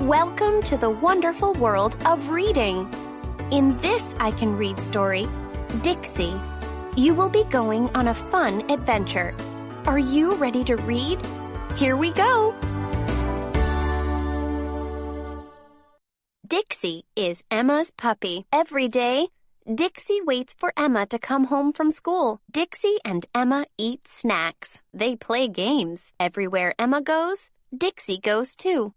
Welcome to the wonderful world of reading. In this I Can Read story, Dixie, you will be going on a fun adventure. Are you ready to read? Here we go! Dixie is Emma's puppy. Every day, Dixie waits for Emma to come home from school. Dixie and Emma eat snacks. They play games. Everywhere Emma goes, Dixie goes too.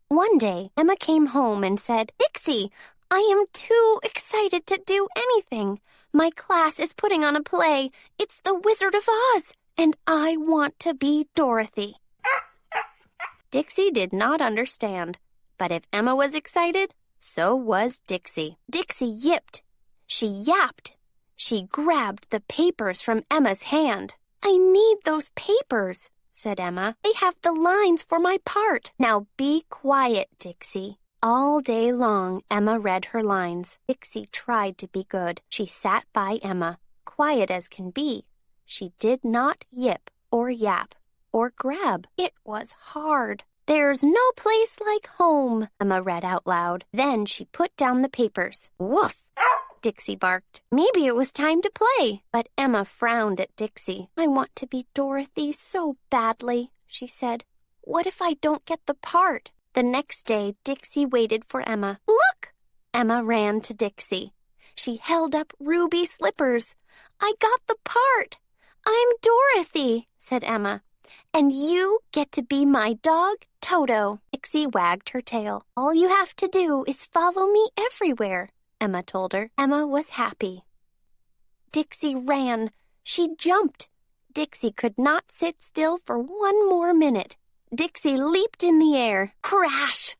One day, Emma came home and said, "Dixie, I am too excited to do anything. My class is putting on a play. It's The Wizard of Oz, and I want to be Dorothy." Dixie did not understand, but if Emma was excited, so was Dixie. Dixie yipped. She yapped. She grabbed the papers from Emma's hand. "I need those papers," said Emma. "They have the lines for my part. Now be quiet, Dixie." All day long, Emma read her lines. Dixie tried to be good. She sat by Emma, quiet as can be. She did not yip or yap or grab. It was hard. "There's no place like home," Emma read out loud. Then she put down the papers. "Woof!" Dixie barked. Maybe it was time to play. But Emma frowned at Dixie. "I want to be Dorothy so badly," she said. "What if I don't get the part?" The next day, Dixie waited for Emma. "Look!" Emma ran to Dixie. She held up ruby slippers. "I got the part. I'm Dorothy," said Emma. "And you get to be my dog, Toto." Dixie wagged her tail. "All you have to do is follow me everywhere," Emma told her. Emma was happy. Dixie ran. She jumped. Dixie could not sit still for one more minute. Dixie leaped in the air. Crash!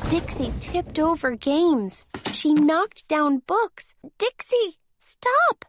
Dixie tipped over games. She knocked down books. "Dixie, stop!"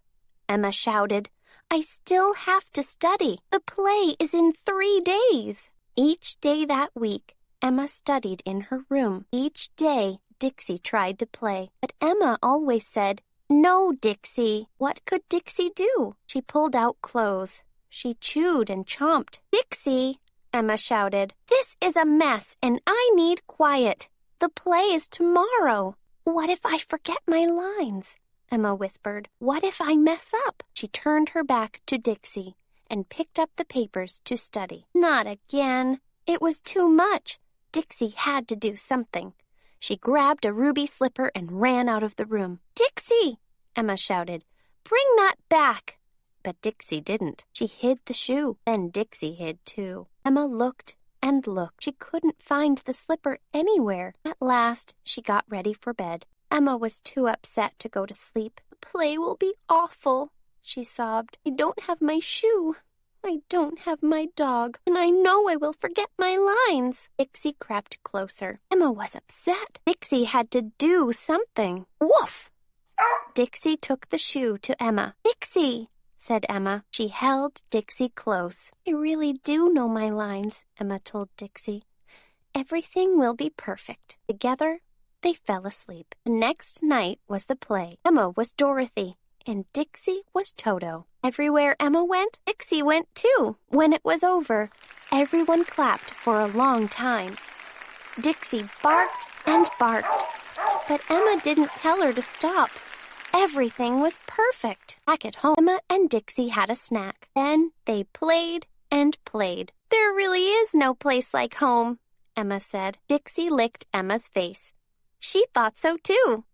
Emma shouted. "I still have to study. The play is in 3 days." Each day that week, Emma studied in her room. Each day, Dixie tried to play, but Emma always said, "No, Dixie." What could Dixie do? She pulled out clothes. She chewed and chomped. "Dixie," Emma shouted, "this is a mess and I need quiet. The play is tomorrow." "What if I forget my lines?" Emma whispered. "What if I mess up?" She turned her back to Dixie and picked up the papers to study. Not again. It was too much. Dixie had to do something. She grabbed a ruby slipper and ran out of the room. "Dixie!" Emma shouted. "Bring that back!" But Dixie didn't. She hid the shoe. Then Dixie hid too. Emma looked and looked. She couldn't find the slipper anywhere. At last, she got ready for bed. Emma was too upset to go to sleep. "The play will be awful," she sobbed. "I don't have my shoe. I don't have my dog, and I know I will forget my lines." Dixie crept closer. Emma was upset. Dixie had to do something. Woof! Dixie took the shoe to Emma. "Dixie," said Emma. She held Dixie close. "I really do know my lines," Emma told Dixie. "Everything will be perfect." Together, they fell asleep. The next night was the play. Emma was Dorothy, and Dixie was Toto. Everywhere Emma went, Dixie went too. When it was over, everyone clapped for a long time. Dixie barked and barked, but Emma didn't tell her to stop. Everything was perfect. Back at home, Emma and Dixie had a snack. Then they played and played. "There really is no place like home," Emma said. Dixie licked Emma's face. She thought so too.